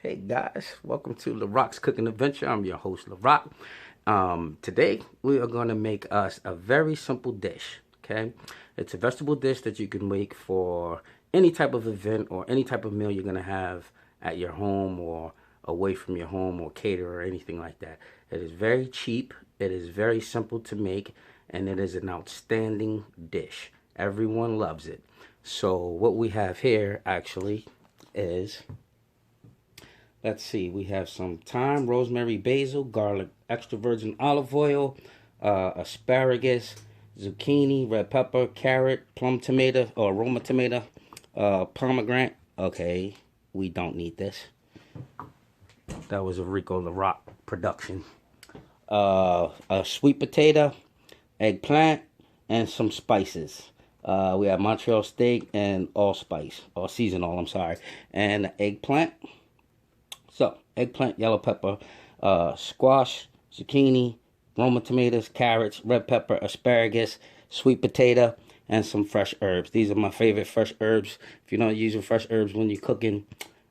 Hey guys, welcome to Larock's Cooking Adventure. I'm your host, Larock. Today we are going to make us a very simple dish, okay? It's a vegetable dish that you can make for any type of event or any type of meal you're going to have at your home or away from your home or cater or anything like that. It is very cheap, it is very simple to make, and it is an outstanding dish. Everyone loves it. So what we have here actually is, let's see, we have some thyme, rosemary, basil, garlic, extra virgin olive oil, asparagus, zucchini, red pepper, carrot, plum tomato, or Roma tomato, pomegranate. Okay, we don't need this. That was a Rico LaRock production. A sweet potato, eggplant, and some spices. We have Montreal steak and allspice, or seasonal, I'm sorry, and eggplant. So, eggplant, yellow pepper, squash, zucchini, Roma tomatoes, carrots, red pepper, asparagus, sweet potato, and some fresh herbs. These are my favorite fresh herbs. If you're not using fresh herbs when you're cooking,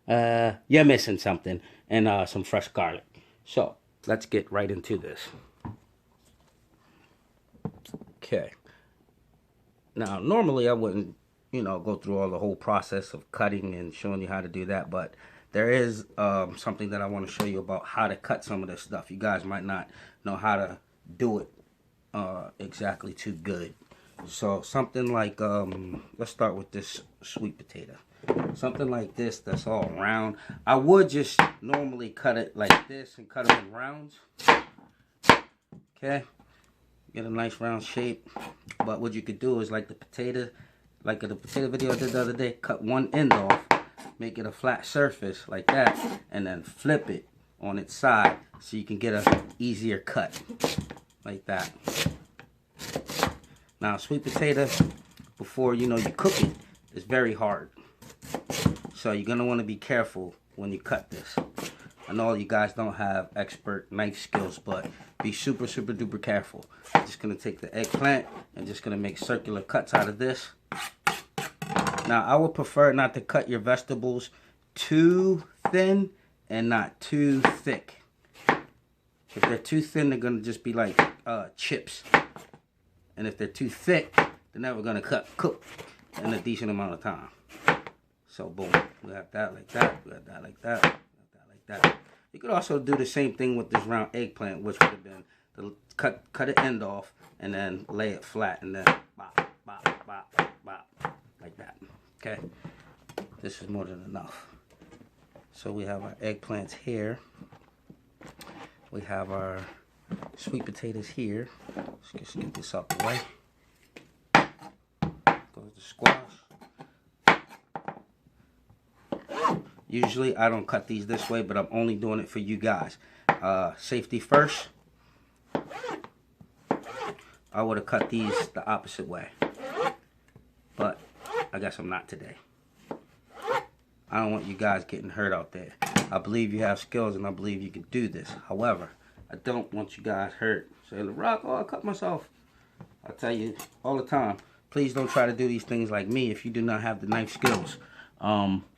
you're missing something. And some fresh garlic. So, let's get right into this. Okay. Now, normally I wouldn't, go through all the whole process of cutting and showing you how to do that, but there is something that I want to show you about how to cut some of this stuff. You guys might not know how to do it exactly too good. So something like, let's start with this sweet potato. Something like this that's all round. I would just normally cut it like this and cut it in rounds. Okay. Get a nice round shape. But what you could do is like the potato video I did the other day, cut one end off, make it a flat surface like that, and then flip it on its side so you can get a easier cut like that. Now sweet potato, before you cook it, is very hard. So you're gonna want to be careful when you cut this. I know you guys don't have expert knife skills, but be super duper careful. I'm just gonna take the eggplant and just gonna make circular cuts out of this. Now I would prefer not to cut your vegetables too thin and not too thick. If they're too thin, they're gonna just be like chips. And if they're too thick, they're never gonna cook in a decent amount of time. So boom, we have that like that, we have that like that, we have that like that. You could also do the same thing with this round eggplant, which would have been to cut the end off and then lay it flat and then bop, bop, bop, bop, like that. Okay, this is more than enough. So we have our eggplants here. We have our sweet potatoes here. Let's just get this out the way. Goes the squash. Usually I don't cut these this way, but I'm only doing it for you guys. Safety first. I would have cut these the opposite way, but I guess I'm not today. I don't want you guys getting hurt out there. I believe you have skills and I believe you can do this. However, I don't want you guys hurt. Say, LaRock, oh, I cut myself. I tell you all the time, please don't try to do these things like me if you do not have the knife skills.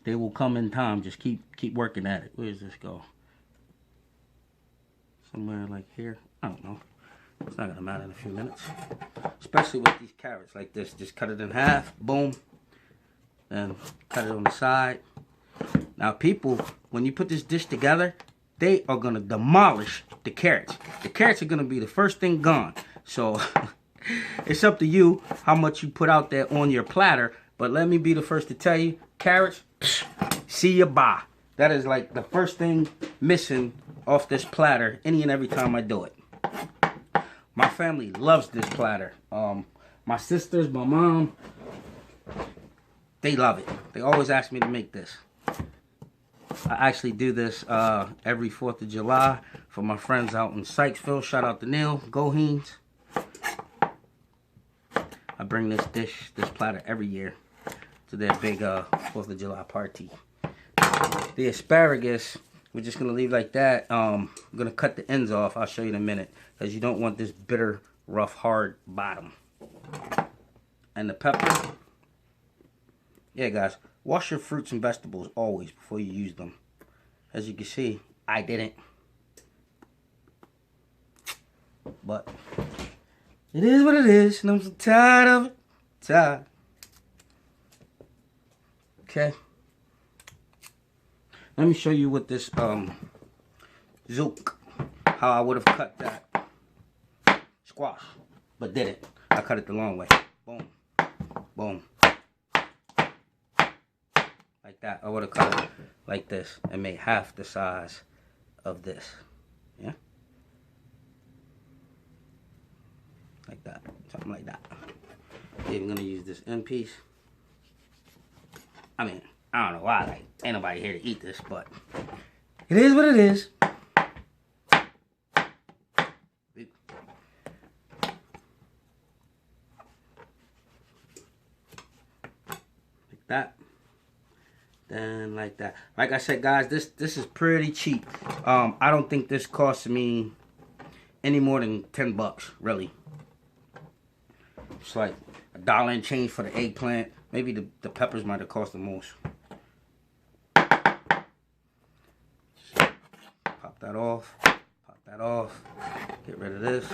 They will come in time. Just keep working at it. Where does this go? Somewhere like here? I don't know. It's not gonna matter in a few minutes. Especially with these carrots like this. Just cut it in half. Boom. And cut it on the side. Now people, when you put this dish together, they are gonna demolish the carrots. The carrots are gonna be the first thing gone. So it's up to you how much you put out there on your platter. But let me be the first to tell you, carrots, see ya bye. That is like the first thing missing off this platter any and every time I do it. My family loves this platter. My sisters, my mom, they love it. They always ask me to make this. I actually do this every 4th of July for my friends out in Sykesville. Shout out to Neil, Go Heens. I bring this platter every year to their big 4th of July party. The asparagus, we're just going to leave like that. I'm going to cut the ends off. I'll show you in a minute. Because you don't want this bitter, rough, hard bottom. And the pepper. Yeah, guys. Wash your fruits and vegetables always before you use them. As you can see, I didn't. But it is what it is, and I'm so tired of it. Tired. Okay. Let me show you with this Zook, how I would have cut that squash, but didn't. I cut it the long way. Boom. Boom. Like that. I would have cut it like this and made half the size of this. Yeah? Like that. Something like that. Even gonna use this end piece. I mean, I don't know why, like, ain't nobody here to eat this, but it is what it is. Like that. Then like that. Like I said, guys, this is pretty cheap. I don't think this cost me any more than 10 bucks, really. It's like $1 and change for the eggplant. Maybe the peppers might have cost the most. Pop that off. Pop that off. Get rid of this.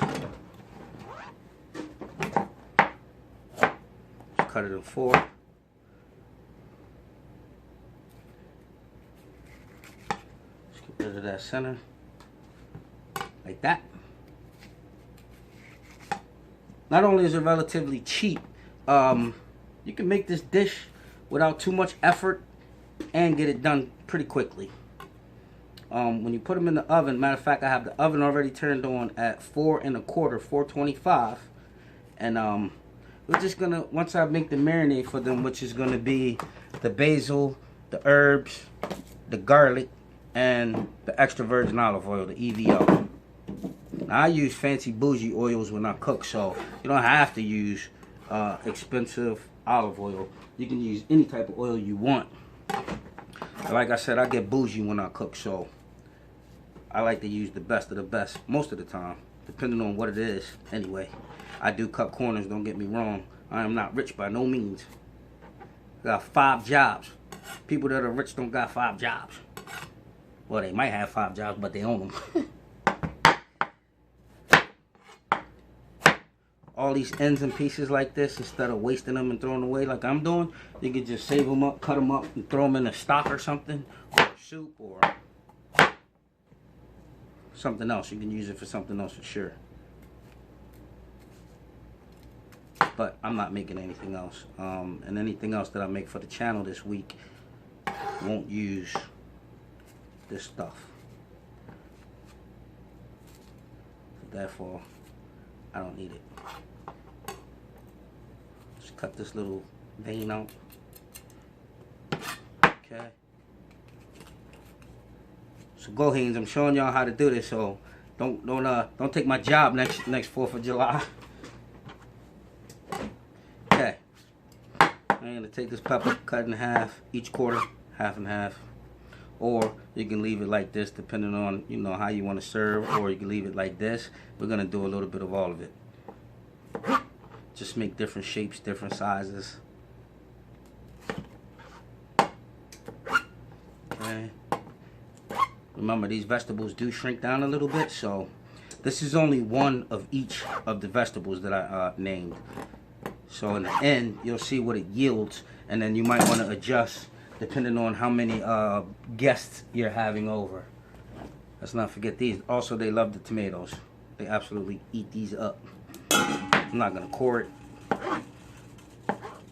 Just cut it in 4. Just get rid of that center. Like that. Not only is it relatively cheap, you can make this dish without too much effort and get it done pretty quickly. When you put them in the oven, matter of fact, I have the oven already turned on at 4 1/4, 425. And we're just gonna, once I make the marinade for them, which is gonna be the basil, the herbs, the garlic, and the extra virgin olive oil, the EVO. Now, I use fancy bougie oils when I cook, so you don't have to use expensive olive oil. You can use any type of oil you want. Like I said, I get bougie when I cook, so I like to use the best of the best most of the time, depending on what it is. Anyway, I do cut corners, don't get me wrong. I am not rich by no means. I got 5 jobs. People that are rich don't got 5 jobs. Well, they might have 5 jobs, but they own them. All these ends and pieces like this, instead of wasting them and throwing away like I'm doing, you can just save them up, cut them up, and throw them in a stock or something, or soup, or something else. You can use it for something else for sure. But I'm not making anything else. And anything else that I make for the channel this week won't use this stuff. Therefore, I don't need it. Just cut this little vein out. Okay. So go Haynes, I'm showing y'all how to do this, so don't take my job next 4th of July. Okay. I'm gonna take this pepper, cut in half, each quarter, half and half. Or you can leave it like this, depending on, you know, how you want to serve, or you can leave it like this. We're gonna do a little bit of all of it. Just make different shapes, different sizes. Okay. Remember, these vegetables do shrink down a little bit, so this is only one of each of the vegetables that I named. So in the end, you'll see what it yields, and then you might want to adjust depending on how many guests you're having over. Let's not forget these. Also, they love the tomatoes. They absolutely eat these up. I'm not gonna core it.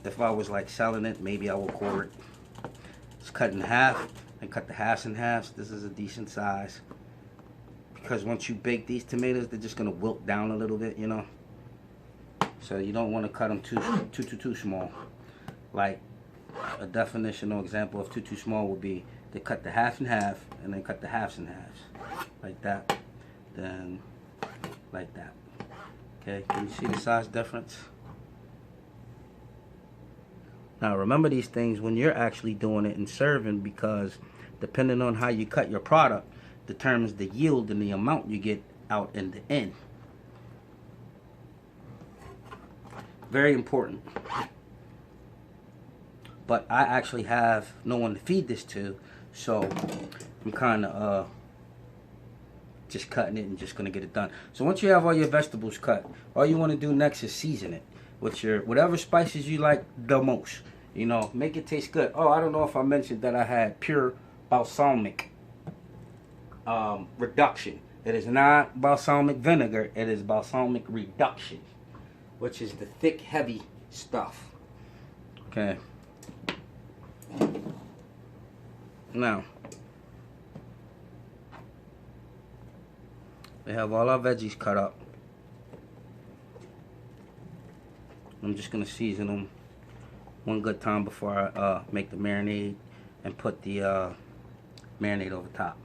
If I was like selling it, maybe I will core it. Just cut in half and cut the halves in halves. This is a decent size, because once you bake these tomatoes, they're just gonna wilt down a little bit, you know. So you don't want to cut them too small. Like a definitional example of too small would be to cut the half in half and then cut the halves in halves, like that, then like that. Okay, can you see the size difference? Now remember these things when you're actually doing it and serving, because depending on how you cut your product determines the yield and the amount you get out in the end. Very important. But I actually have no one to feed this to, so I'm kind of just cutting it and just gonna get it done. So once you have all your vegetables cut, all you want to do next is season it with your whatever spices you like the most. You know, make it taste good. Oh, I don't know if I mentioned that I had pure balsamic reduction. It is not balsamic vinegar. It is balsamic reduction, which is the thick, heavy stuff. Okay. Now, we have all our veggies cut up. I'm just going to season them one good time before I make the marinade and put the marinade over top.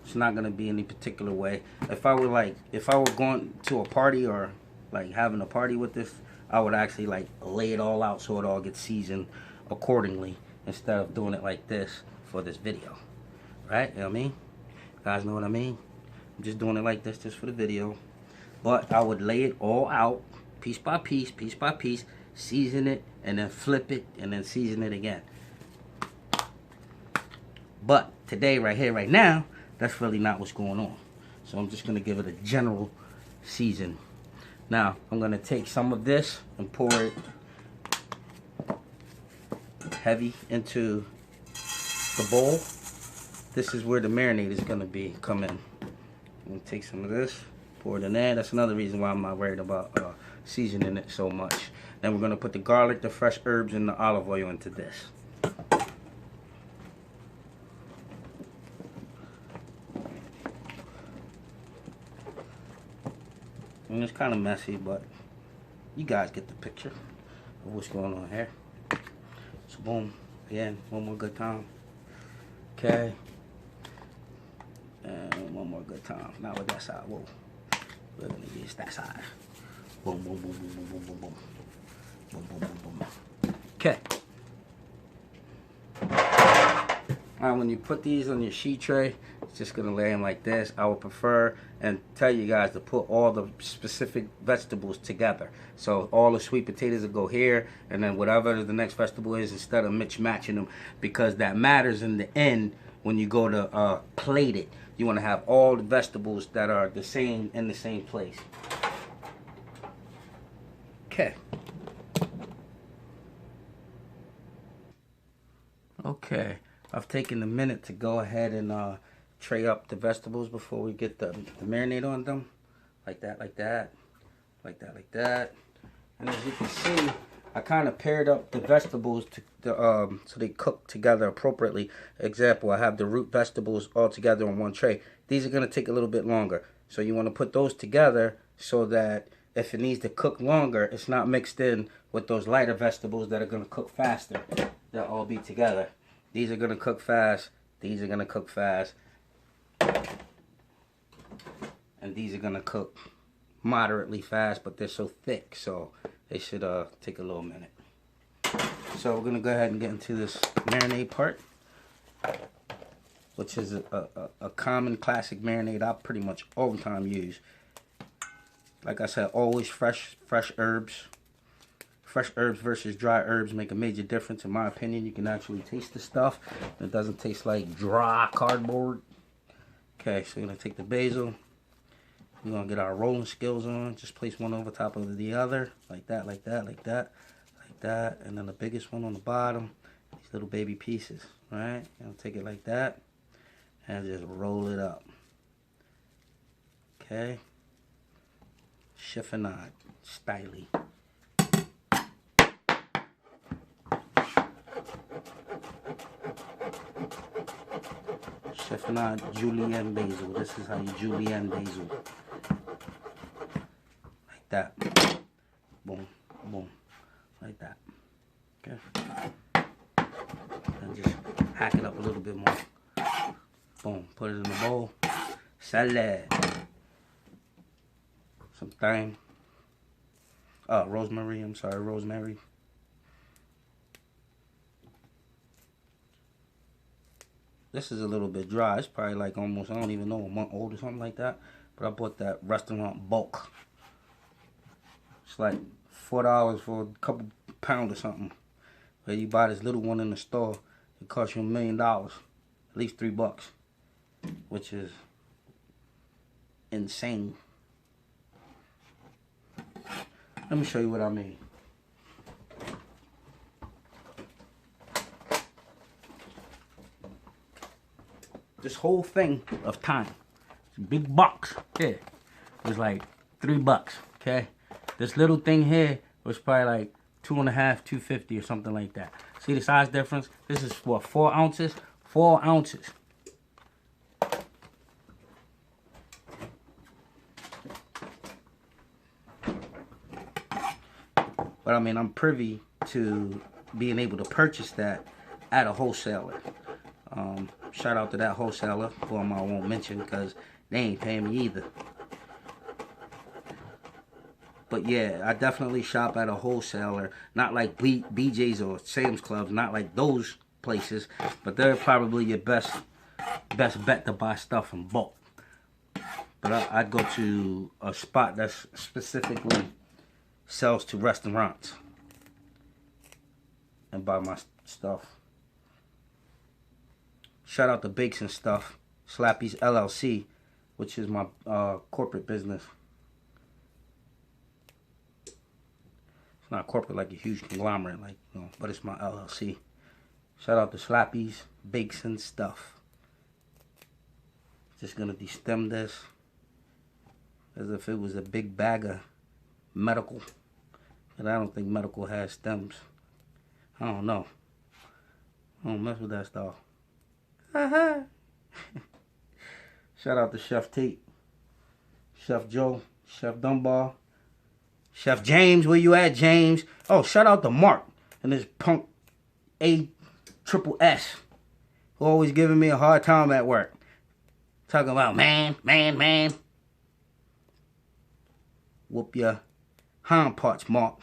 It's not going to be any particular way. If I were going to a party or like having a party with this, I would actually like lay it all out so it all gets seasoned accordingly instead of doing it like this for this video. Right? You know what I mean? You guys know what I mean? I'm just doing it like this just for the video. But I would lay it all out piece by piece, season it, and then flip it, and then season it again. But today, right here, right now, that's really not what's going on. So I'm just going to give it a general season. Now, I'm going to take some of this and pour it heavy into the bowl. This is where the marinade is going to come in. I'm going to take some of this, pour it in there. That's another reason why I'm not worried about seasoning it so much. Then we're going to put the garlic, the fresh herbs, and the olive oil into this. And it's kind of messy, but you guys get the picture of what's going on here. So boom, again, one more good time. Okay. And one more good time. Now with that side, whoa. We're gonna use that side. Boom, boom, boom, boom, boom, boom, boom, boom. Boom, boom, boom, boom. Okay. Now when you put these on your sheet tray, it's just gonna lay them like this. I would prefer and tell you guys to put all the specific vegetables together. So all the sweet potatoes will go here, and then whatever the next vegetable is, instead of matching them, because that matters in the end when you go to plate it. You want to have all the vegetables that are the same in the same place. Okay. Okay. I've taken a minute to go ahead and tray up the vegetables before we get the marinade on them. Like that, like that. Like that, like that. And as you can see, I kind of paired up the vegetables so they cook together appropriately. Example, I have the root vegetables all together on one tray. These are going to take a little bit longer. So you want to put those together so that if it needs to cook longer, it's not mixed in with those lighter vegetables that are going to cook faster. They'll all be together. These are going to cook fast. These are going to cook fast. And these are going to cook moderately fast, but they're so thick, so they should take a little minute. So we're going to go ahead and get into this marinade part, which is a common classic marinade I pretty much all the time use. Like I said, always fresh herbs. Fresh herbs versus dry herbs make a major difference in my opinion. You can actually taste the stuff. It doesn't taste like dry cardboard. Okay, so we're going to take the basil. We're going to get our rolling skills on. Just place one over top of the other. Like that, like that, like that, like that. And then the biggest one on the bottom. These little baby pieces. Right? And take it like that. And just roll it up. Okay. Chiffonade. Styly. Chiffonade julienne basil. This is how you julienne basil. Like that. Boom, boom. Like that. Okay. And just hack it up a little bit more. Boom. Put it in the bowl. Salad. Some thyme. Rosemary. I'm sorry, rosemary. This is a little bit dry. It's probably like almost, I don't even know, a month old or something like that. But I bought that restaurant bulk. It's like $4 for a couple pounds or something. But you buy this little one in the store, it costs you $1 million. At least $3. which is insane. Let me show you what I mean. This whole thing of thyme, big box here, was like $3, okay? This little thing here was probably like $2.50, $2.50 or something like that. See the size difference? This is what, 4 ounces? 4 ounces. But I mean, I'm privy to being able to purchase that at a wholesaler. Shout out to that wholesaler, whom I won't mention because they ain't paying me either. But yeah, I definitely shop at a wholesaler, not like BJ's or Sam's Clubs, not like those places, but they're probably your best bet to buy stuff in bulk. But I'd go to a spot that specifically sells to restaurants and buy my stuff. Shout out to Bakes and Stuff, Slappy's LLC, which is my corporate business. It's not corporate like a huge conglomerate, like, you know, but it's my LLC. Shout out to Slappy's Bakes and Stuff. Just gonna destem this as if it was a big bag of medical, and I don't think medical has stems. I don't know. I don't mess with that stuff. Shout out to Chef Tate, Chef Joe, Chef Dunbar, Chef James. Where you at, James? Oh, shout out to Mark and this punk ASSS, who always giving me a hard time at work. Talking about man. Whoop your hind parts, Mark.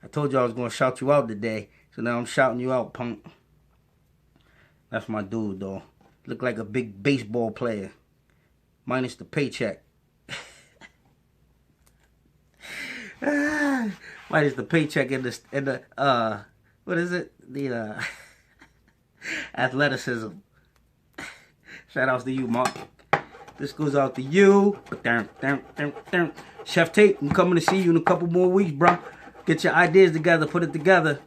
I told you I was gonna shout you out today, so now I'm shouting you out, punk. That's my dude, though. Look like a big baseball player, minus the paycheck. Minus the paycheck in the what is it? The athleticism. Shout outs to you, Mark. This goes out to you. Chef Tate, I'm coming to see you in a couple more weeks, bro. Get your ideas together, put it together.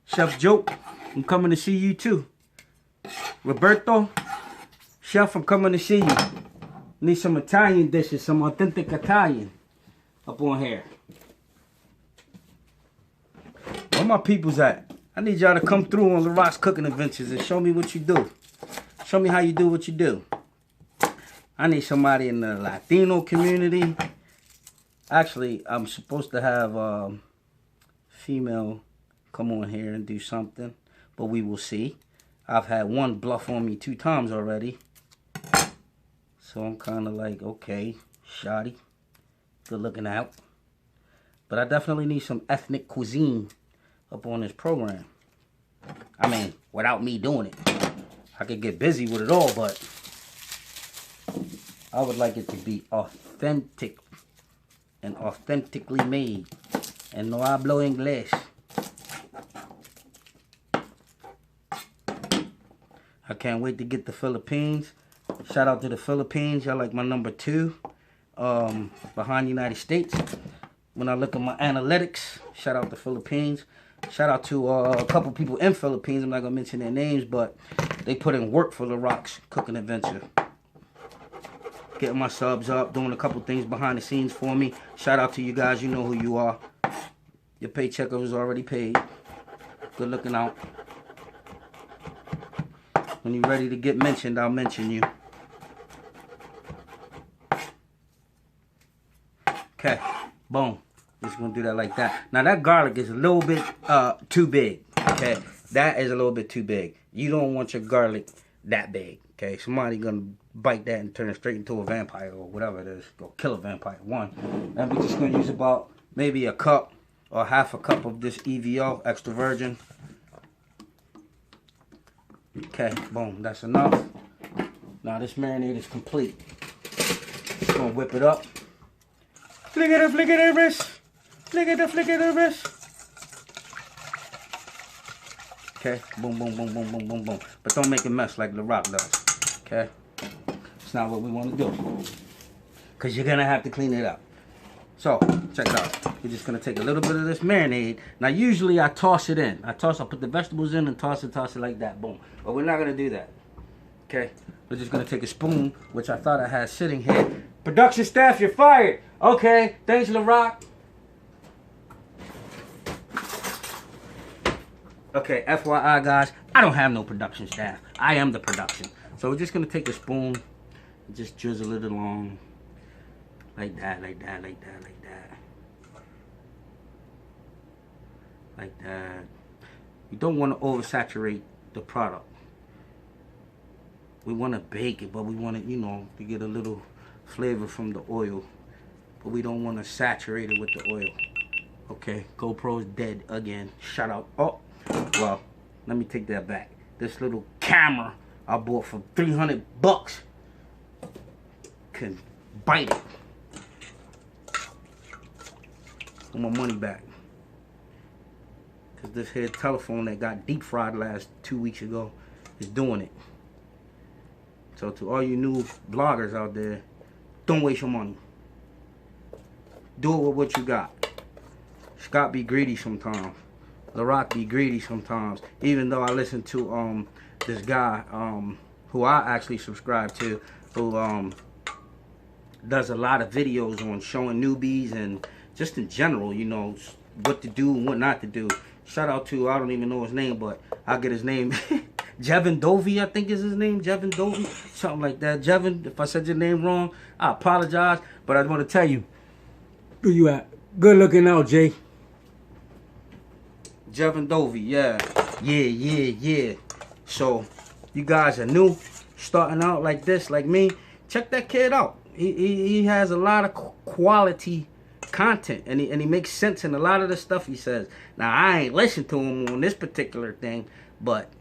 Chef Joke, I'm coming to see you too. Roberto, Chef, I'm coming to see you. Need some Italian dishes, some authentic Italian up on here. Where my peoples at? I need y'all to come through on Larockscooking Cooking Adventures and show me what you do. Show me how you do what you do. I need somebody in the Latino community. Actually, I'm supposed to have female come on here and do something, but we will see. I've had one bluff on me 2 times already. So I'm kind of like, okay, shoddy. Good looking out. But I definitely need some ethnic cuisine up on this program. I mean, without me doing it. I could get busy with it all, but I would like it to be authentic and authentically made. And no hablo inglés. I can't wait to get the Philippines. Shout out to the Philippines. Y'all like my number 2 behind the United States. When I look at my analytics, shout out to Philippines. Shout out to a couple people in Philippines. I'm not going to mention their names, but they put in work for Larocks Cooking Adventure. Getting my subs up, doing a couple things behind the scenes for me. Shout out to you guys. You know who you are. Your paycheck was already paid. Good looking out. When you're ready to get mentioned, I'll mention you. Okay, boom. Just gonna do that like that. Now that garlic is a little bit too big. Okay, that is a little bit too big. You don't want your garlic that big. Okay, somebody gonna bite that and turn it straight into a vampire or whatever it is. Go kill a vampire. And we're just gonna use about maybe a cup or half a cup of this EVO extra virgin. Okay, boom, that's enough. Now this marinade is complete. Just gonna whip it up. Flick it, flick it, wrist. Flick it, flick it, wrist. Okay, boom, boom, boom, boom, boom, boom, boom. But don't make a mess like Larock does. Okay? It's not what we want to do. Because you're going to have to clean it up. So, check it out. We're just going to take a little bit of this marinade. Now, usually I toss it in. I put the vegetables in and toss it like that. Boom. But we're not going to do that. Okay? We're just going to take a spoon, which I thought I had sitting here. Production staff, you're fired. Okay. Thanks, Larock. Okay, FYI, guys, I don't have no production staff. I am the production. So we're just going to take a spoon and just drizzle it along. Like that, like that, like that, like that. Like that. You don't want to oversaturate the product. We want to bake it, but we want it, you know, to get a little flavor from the oil. But we don't want to saturate it with the oil. Okay, GoPro's dead again. Shout out. Oh, well, let me take that back. This little camera I bought for $300 can bite it. Want my money back. Because this here telephone that got deep fried last 2 weeks ago is doing it. So to all you new vloggers out there, don't waste your money. Do it with what you got. Scott be greedy sometimes. Larock be greedy sometimes. Even though I listen to this guy who I actually subscribe to, who does a lot of videos on showing newbies and just in general, you know, what to do and what not to do. Shout out to, I don't even know his name, but I'll get his name. Jevin Dovey, I think is his name. Jevin Dovey, something like that. Jevin, if I said your name wrong, I apologize. But I want to tell you, where you at? Good looking out, Jay. Jevin Dovey, yeah. So, you guys are new, starting out like this, like me. Check that kid out. He has a lot of quality content, and he makes sense in a lot of the stuff he says. Now, I ain't listened to him on this particular thing, but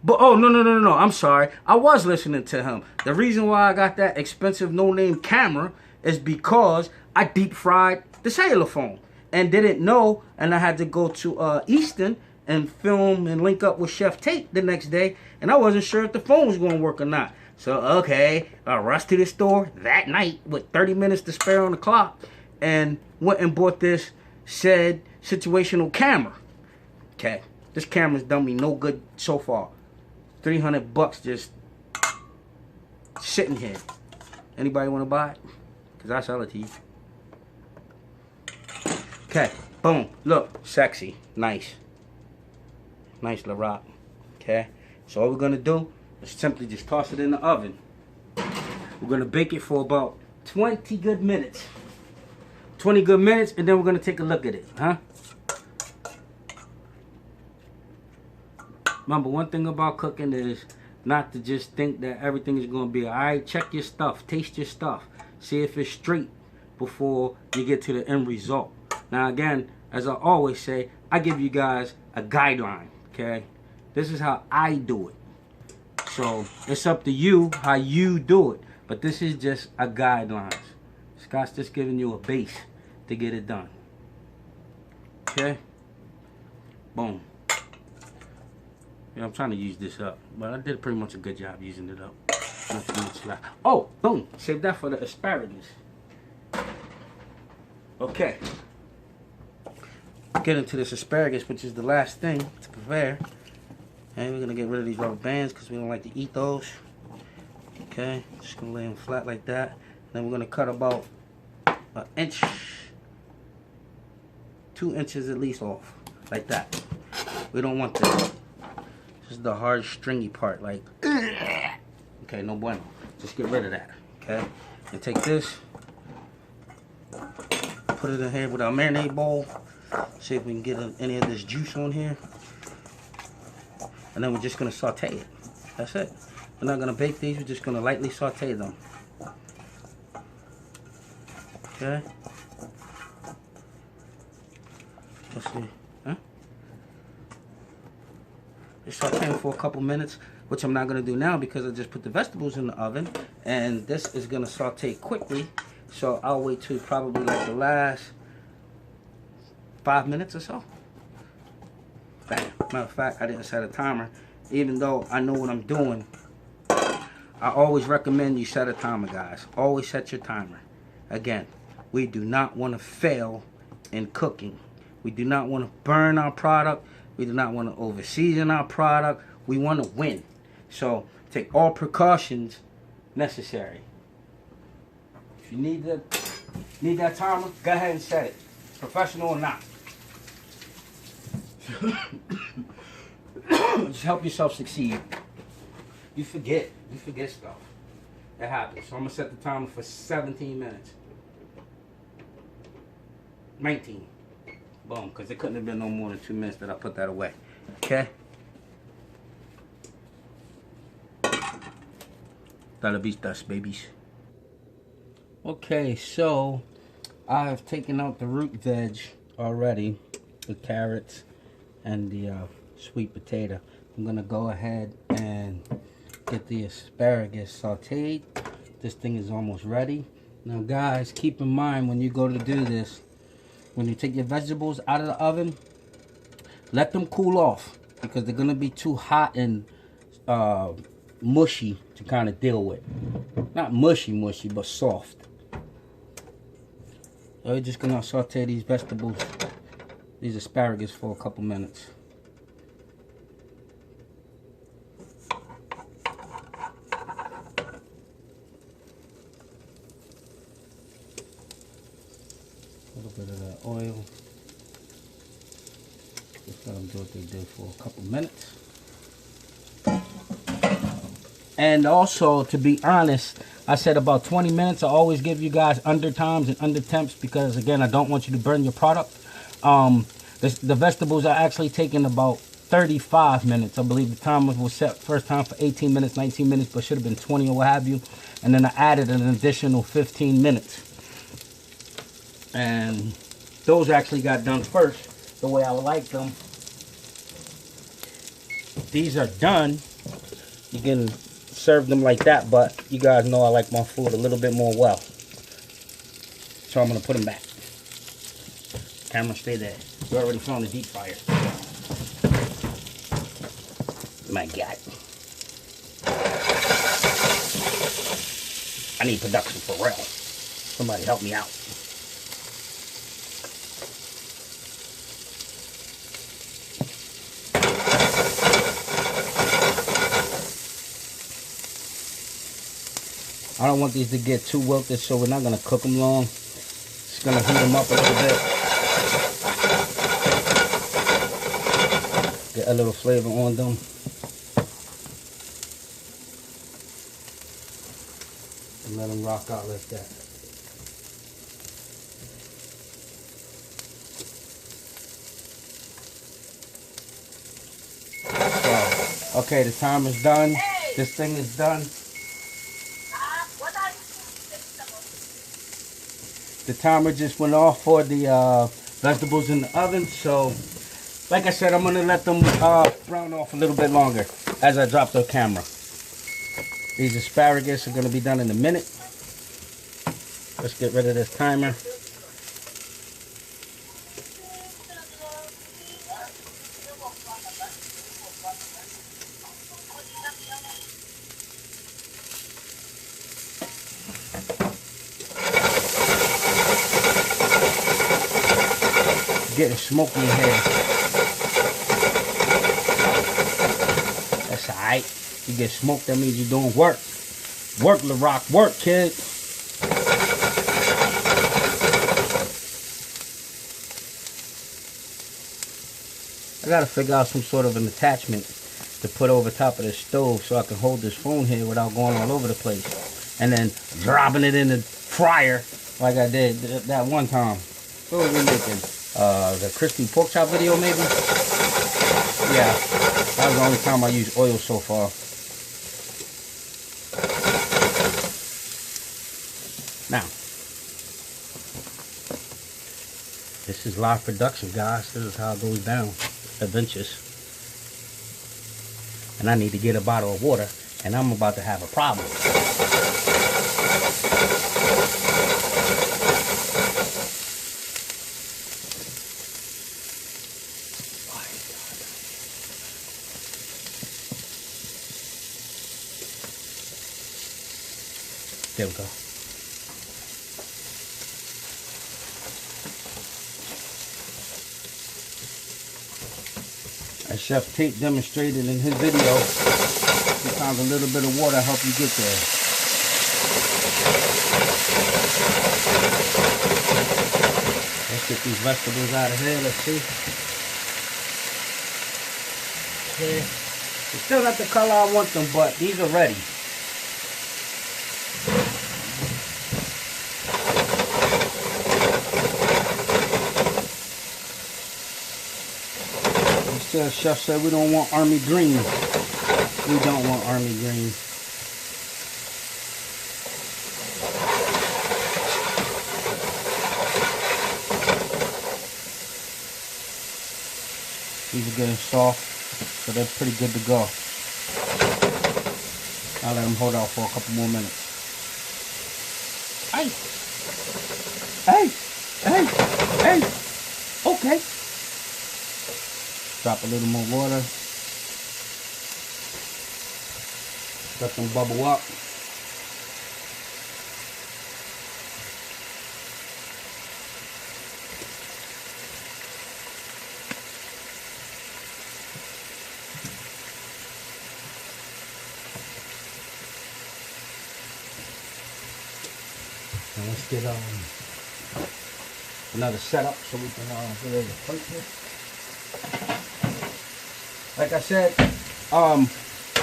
oh, no, I'm sorry. I was listening to him. The reason why I got that expensive no-name camera is because I deep fried the cellular phone and didn't know, and I had to go to Easton and film and link up with Chef Tate the next day, and I wasn't sure if the phone was going to work or not. So, okay, I rushed to the store that night with 30 minutes to spare on the clock and went and bought this said situational camera. Okay, this camera's done me no good so far. $300 just sitting here. Anybody want to buy it? Because I sell it to you. Okay, boom. Look, sexy, nice. Nice, Larock. Okay, so all we're going to do is simply just toss it in the oven. We're going to bake it for about 20 good minutes. 20 good minutes, and then we're going to take a look at it, huh? Remember, one thing about cooking is not to just think that everything is going to be alright. Check your stuff. Taste your stuff. See if it's straight before you get to the end result. Now, again, as I always say, I give you guys a guideline, okay? This is how I do it. So, it's up to you how you do it. But this is just a guideline. Scott's just giving you a base to get it done. Okay? Boom. Yeah, I'm trying to use this up, but I did pretty much a good job using it up. Not too much left. Oh, boom. Save that for the asparagus. Okay. Get into this asparagus, which is the last thing to prepare. And we're going to get rid of these rubber bands because we don't like to eat those. Okay. Just going to lay them flat like that. Then we're going to cut about an inch, 2 inches at least off. Like that. We don't want this. This is the hard, stringy part. Like, okay, no bueno. Just get rid of that. Okay? And take this. Put it in here with our marinade bowl. See if we can get any of this juice on here. And then we're just going to saute it. That's it. We're not going to bake these. We're just going to lightly saute them. Okay? Let's see. Huh? Just saute them for a couple minutes, which I'm not going to do now because I just put the vegetables in the oven. And this is going to saute quickly. So I'll wait till probably like the last 5 minutes or so. Bam. Matter of fact, I didn't set a timer. Even though I know what I'm doing, I always recommend you set a timer, guys. Always set your timer. Again, we do not want to fail in cooking. We do not want to burn our product. We do not want to over-season our product. We want to win. So take all precautions necessary. If you need that timer, go ahead and set it. Professional or not. Just help yourself succeed. You forget stuff. That happens. So I'm gonna set the timer for 17 minutes. 19. Boom, because it couldn't have been no more than 2 minutes that I put that away. Okay? That'll be dust, babies. Okay, so I've taken out the root veg already, the carrots and the sweet potato. I'm gonna go ahead and get the asparagus sauteed. This thing is almost ready. Now guys, keep in mind when you go to do this, when you take your vegetables out of the oven, let them cool off because they're gonna be too hot and mushy to kind of deal with. Not mushy, but soft. So we're just gonna saute these vegetables, these asparagus, for a couple minutes. A little bit of that oil. Just let them do what they do for a couple minutes. And also, to be honest, I said about 20 minutes. I always give you guys under times and under temps because, again, I don't want you to burn your product. The vegetables are actually taking about 35 minutes. I believe the timer was set first time for 18 minutes, 19 minutes, but should have been 20 or what have you. And then I added an additional 15 minutes. And those actually got done first, the way I would like them. These are done. You can serve them like that, but you guys know I like my food a little bit more well. So I'm going to put them back. Camera, stay there. You already found the deep fryer. My God. I need production for real. Somebody help me out. I don't want these to get too wilted, so we're not going to cook them long. Just going to heat them up a little bit. Get a little flavor on them. And let them rock out like that. So, okay, the timer's done. This thing is done. The timer just went off for the vegetables in the oven. So, like I said, I'm going to let them brown off a little bit longer as I drop the camera. These asparagus are going to be done in a minute. Let's get rid of this timer. Getting smoky in here. That's alright. You get smoked, that means you're doing work. Work, Larocks, work, kid. I gotta figure out some sort of an attachment to put over top of the stove so I can hold this phone here without going all over the place. And then dropping it in the fryer like I did that one time. What was we making? The crispy pork chop video, maybe? Yeah, that was the only time I used oil so far. Now, this is live production, guys. This is how it goes down. Adventures. And I need to get a bottle of water, and I'm about to have a problem. There we go. As Chef Tate demonstrated in his video, sometimes a little bit of water helps you get there. Let's get these vegetables out of here. Let's see. Okay. They're still not the color I want them, but these are ready. Chef said we don't want army green. We don't want army green. These are getting soft, so they're pretty good to go. I'll let them hold out for a couple more minutes. Hey! Hey! Hey! Hey! Okay. Drop a little more water. Let them bubble up. Now let's get another setup so we can get ready to plate this. Like I said,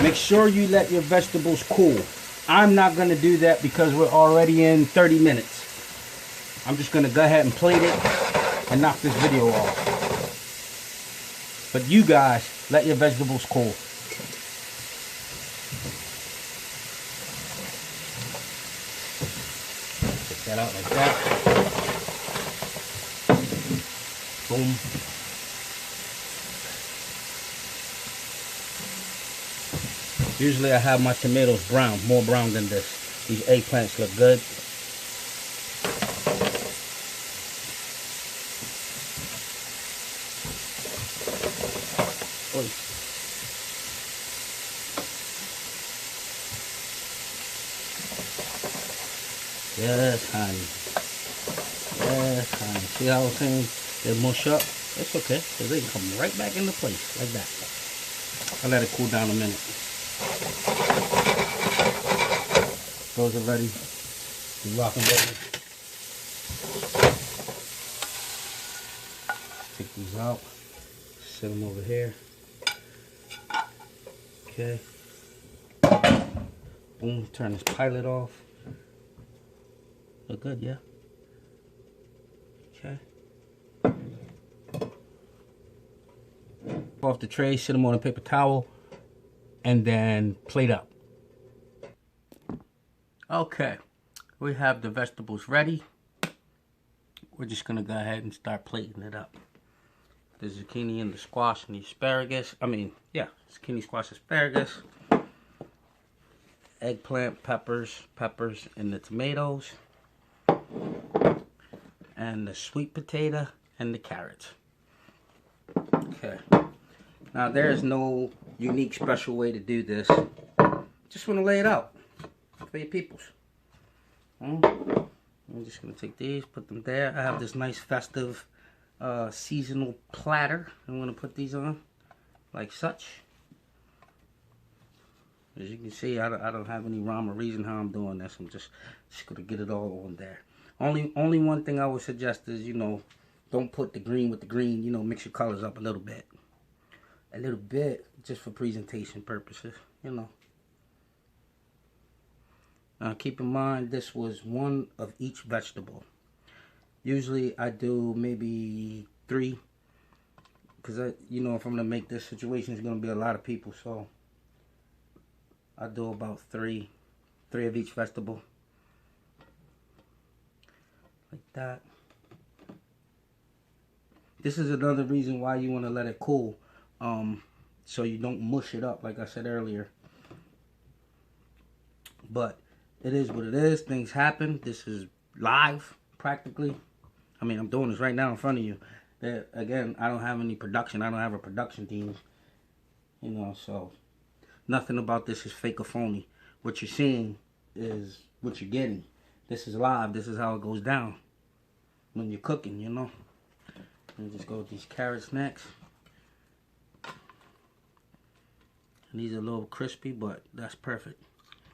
make sure you let your vegetables cool. I'm not going to do that because we're already in 30 minutes. I'm just going to go ahead and plate it and knock this video off. But you guys, let your vegetables cool. Take that out like that. Boom. Usually I have my tomatoes brown, more brown than this. These eggplants look good. Oy. Yes, honey. Yes, honey. See how I was saying they mush up? It's okay, because they can come right back into place like that. I'll let it cool down a minute. Those are ready. You rock and roll. Take these out. Set them over here. Okay. Boom. Turn this pilot off. Look good, yeah? Okay. Off the tray, sit them on a paper towel, and then plate up. Okay, we have the vegetables ready. We're just gonna go ahead and start plating it up. The zucchini and the squash and the asparagus. Zucchini, squash, asparagus. Eggplant, peppers, and the tomatoes. And the sweet potato and the carrots. Okay. Now there is no unique special way to do this. Just want to lay it out for your peoples. I'm just going to take these, put them there. I have this nice festive seasonal platter. I'm going to put these on like such. As you can see, I don't have any rhyme or reason how I'm doing this. I'm just going to get it all on there. Only one thing I would suggest is, don't put the green with the green. Mix your colors up a little bit. A little bit, just for presentation purposes, Now keep in mind, this was one of each vegetable. Usually I do maybe 3, because if I'm gonna make this situation, it's gonna be a lot of people, so I do about 3 of each vegetable, like that. This is another reason why you want to let it cool. So you don't mush it up like I said earlier. But it is what it is. Things happen. This is live, practically. I'm doing this right now in front of you. Again, I don't have any production. I don't have a production team. So nothing about this is fake or phony. What you're seeing is what you're getting. This is live. This is how it goes down when you're cooking, you know. And just go with these carrots next. And these are a little crispy, but that's perfect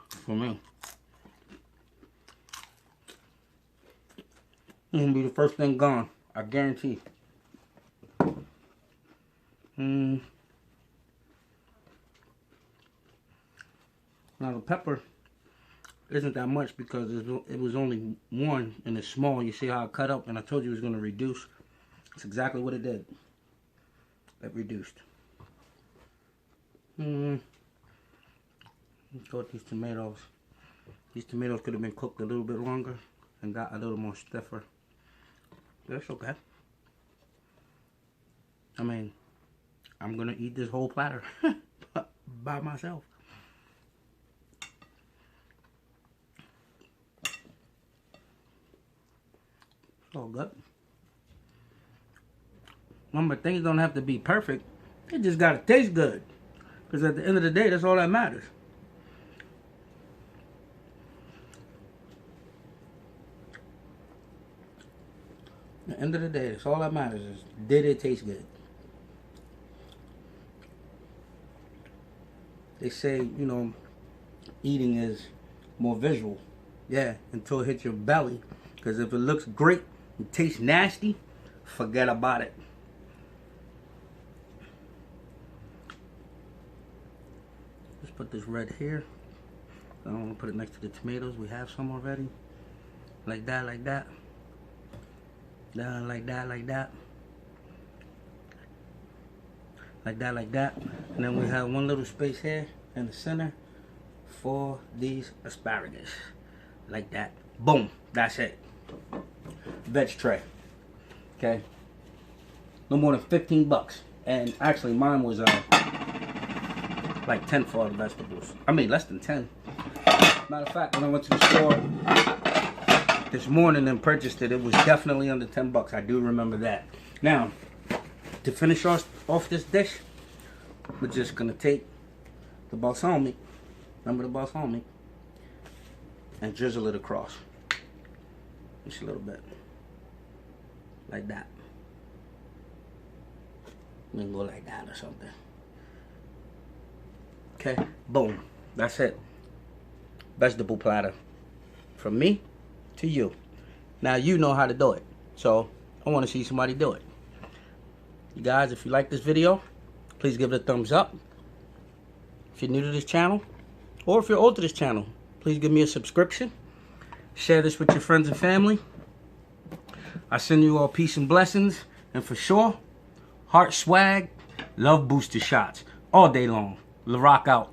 for me. It's gonna be the first thing gone, I guarantee. Now the pepper isn't that much because it was only one and it's small. You see how it cut up, and I told you it was going to reduce. That's exactly what it did. It reduced. Let's go with these tomatoes. These tomatoes could have been cooked a little bit longer and got a little more stiffer. That's okay. I mean, I'm going to eat this whole platter by myself. It's all good. Remember, things don't have to be perfect. They just got to taste good. Because at the end of the day, that's all that matters. At the end of the day, that's all that matters is, did it taste good? They say, you know, eating is more visual. Yeah, until it hits your belly. Because if it looks great and tastes nasty, forget about it. Let's put this red here. I don't want to put it next to the tomatoes. We have some already. Like that, like that. Down like that, like that. Like that, like that. And then we have one little space here in the center for these asparagus. Like that. Boom. That's it. Veg tray. Okay. No more than 15 bucks. And actually mine was like 10 for all the vegetables. I mean less than 10. Matter of fact, when I went to the store this morning and purchased it, it was definitely under 10 bucks. I do remember that. Now, to finish off this dish, we're just gonna take the balsamic, remember the balsamic, and drizzle it across. Just a little bit. Like that. And then go like that or something. Okay, boom. That's it. Vegetable platter. From me to you. Now you know how to do it. So, I want to see somebody do it. You guys, if you like this video, please give it a thumbs up. If you're new to this channel, or if you're old to this channel, please give me a subscription. Share this with your friends and family. I send you all peace and blessings. And for sure, heart swag, love booster shots. All day long. Larock out.